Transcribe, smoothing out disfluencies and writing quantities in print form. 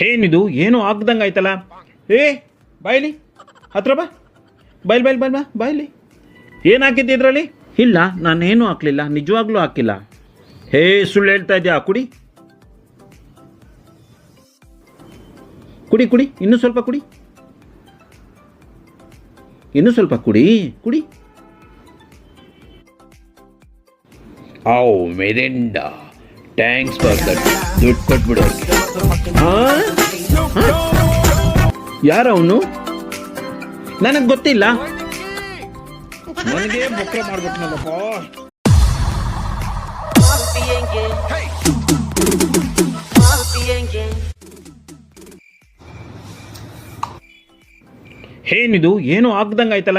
ಏನಿದು ಏನೋ ಆಗ್ದಂಗೆ ಆಯ್ತಲ್ಲ. ಏ ಬಾಯ್ಲಿ ಹತ್ರ ಬಾ, ಬಾಯ್ಲಿ ಬಾಯ್ಲಿ ಬಾಯ್ ಬಾ ಬಾಯ್ಲಿ. ಏನು ಹಾಕಿದ್ದೆ ಇದರಲ್ಲಿ? ಇಲ್ಲ, ನಾನೇನು ಹಾಕಲಿಲ್ಲ, ನಿಜವಾಗ್ಲೂ ಹಾಕಿಲ್ಲ. ಹೇ ಸುಳ್ಳು ಹೇಳ್ತಾ ಇದೆಯಾ? ಕುಡಿ ಕುಡಿ ಕುಡಿ, ಇನ್ನೂ ಸ್ವಲ್ಪ ಕುಡಿ, ಇನ್ನೂ ಸ್ವಲ್ಪ ಕುಡಿ ಕುಡಿ. ಔ ಮೆರಿಂಡಾ, ಥ್ಯಾಂಕ್ಸ್ ಫಾರ್ ದಟ್. ದುಡ್ಡು ಕೊಟ್ಬಿಡು. ಯಾರವನು? ನನಗೆ ಗೊತ್ತಿಲ್ಲ. ನನಗೆ ಬೊಕ್ಕಳೆ ಮಾಡ್ಬಿಟ್ನಲ್ಲಪ್ಪ. ಏನಿದು ಏನೋ ಆಗ್ದಂಗೆ ಆಯ್ತಲ್ಲ.